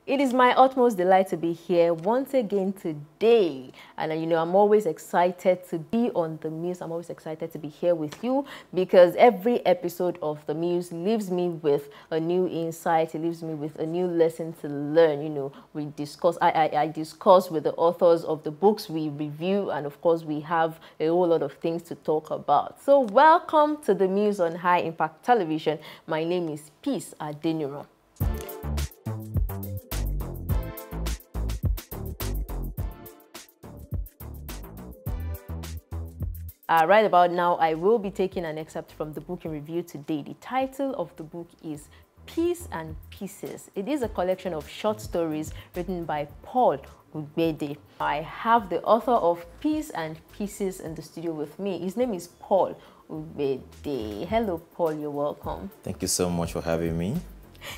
It is my utmost delight to be here once again today. And you know, I'm always excited to be on the Muse. I'm always excited to be here with you because every episode of the Muse leaves me with a new insight. It leaves me with a new lesson to learn. You know, we discuss, I discuss with the authors of the books we review, and of course we have a whole lot of things to talk about. So welcome to the Muse on High Impact Television. My name is Peace Adeniran. Right about now, I will be taking an excerpt from the book in review today. The title of the book is Peace and Pieces. It is a collection of short stories written by Paul Ugbede. I have the author of Peace and Pieces in the studio with me. His name is Paul Ugbede. Hello, Paul. You're welcome. Thank you so much for having me.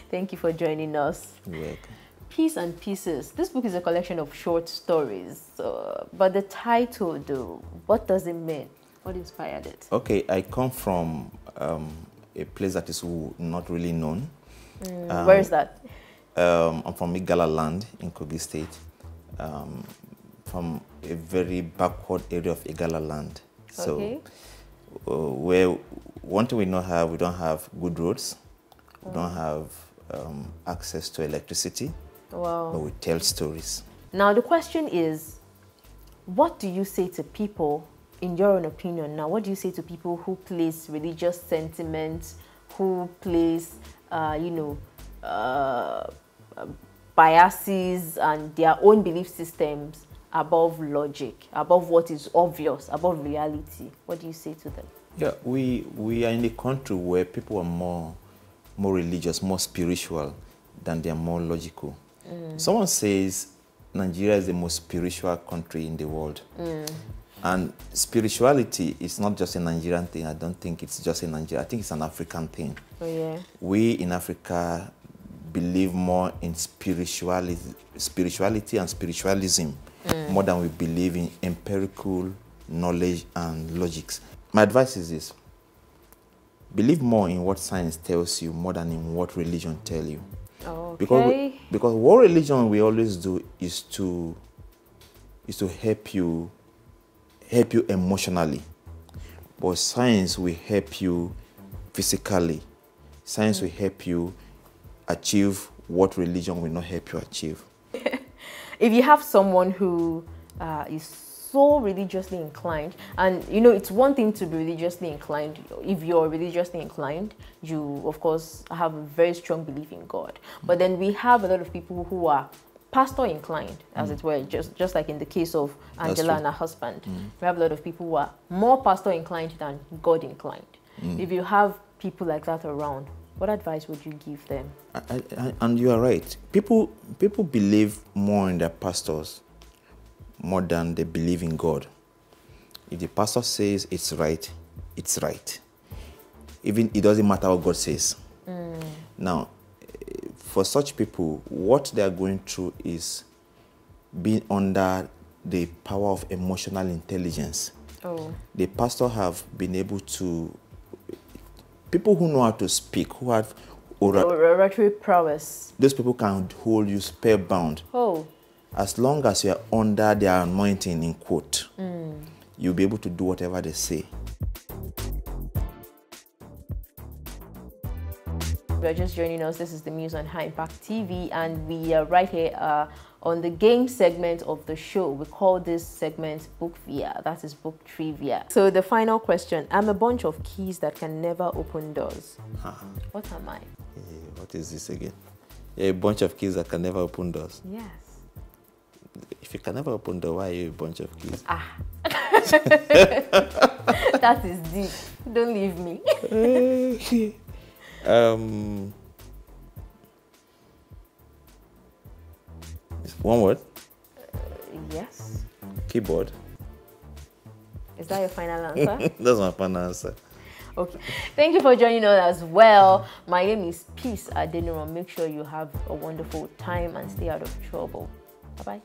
Thank you for joining us. You're welcome. Peace and Pieces. This book is a collection of short stories. But the title, though, what does it mean? What inspired it? Okay, I come from a place that is not really known. Where is that? I'm from Igala land in Kogi State, from a very backward area of Igala land. Okay. So, where one thing we don't have good roads. We don't have access to electricity. Wow. But we tell stories. Now the question is, what do you say to people, in your own opinion now, what do you say to people who place religious sentiments, who place, biases and their own belief systems above logic, above what is obvious, above reality? What do you say to them? Yeah, we are in a country where people are more religious, more spiritual than they are more logical. Someone says Nigeria is the most spiritual country in the world. And spirituality is not just a Nigerian thing. I don't think it's just a Nigerian. I think it's an African thing. Oh, yeah. We in Africa believe more in spirituality and spiritualism more than we believe in empirical knowledge and logics. My advice is this: believe more in what science tells you more than in what religion tells you. Okay. Because what religion we always do is to help you emotionally, but science will help you physically. Science will help you achieve what religion will not help you achieve. If you have someone who is so religiously inclined, and you know, it's one thing to be religiously inclined. If you're religiously inclined, you of course have a very strong belief in God. But then we have a lot of people who are pastor inclined, as it were, just like in the case of Angela and her husband. We have a lot of people who are more pastor inclined than God inclined. If you have people like that around, what advice would you give them? And you are right. People believe more in their pastors more than they believe in God. If the pastor says it's right, it's right. Even it doesn't matter what God says. Now, for such people, what they are going through is being under the power of emotional intelligence. The pastor have been able to, people who know how to speak, who have oratory prowess. Those people can hold you spellbound. As long as you are under their anointing, in quote, you'll be able to do whatever they say. If you're just joining us, this is the Muse on High Impact TV, and we are right here on the game segment of the show. We call this segment Book Via, that is book trivia. So the final question: I'm a bunch of keys that can never open doors. What am I? What is this again? A bunch of keys that can never open doors. Yes. If you can never open door, why are you a bunch of keys? That is deep. Don't leave me. One word? Yes. Keyboard. Is that your final answer? That's my final answer. Okay. Thank you for joining us as well. My name is Peace Adeniran. Make sure you have a wonderful time and stay out of trouble. Bye-bye.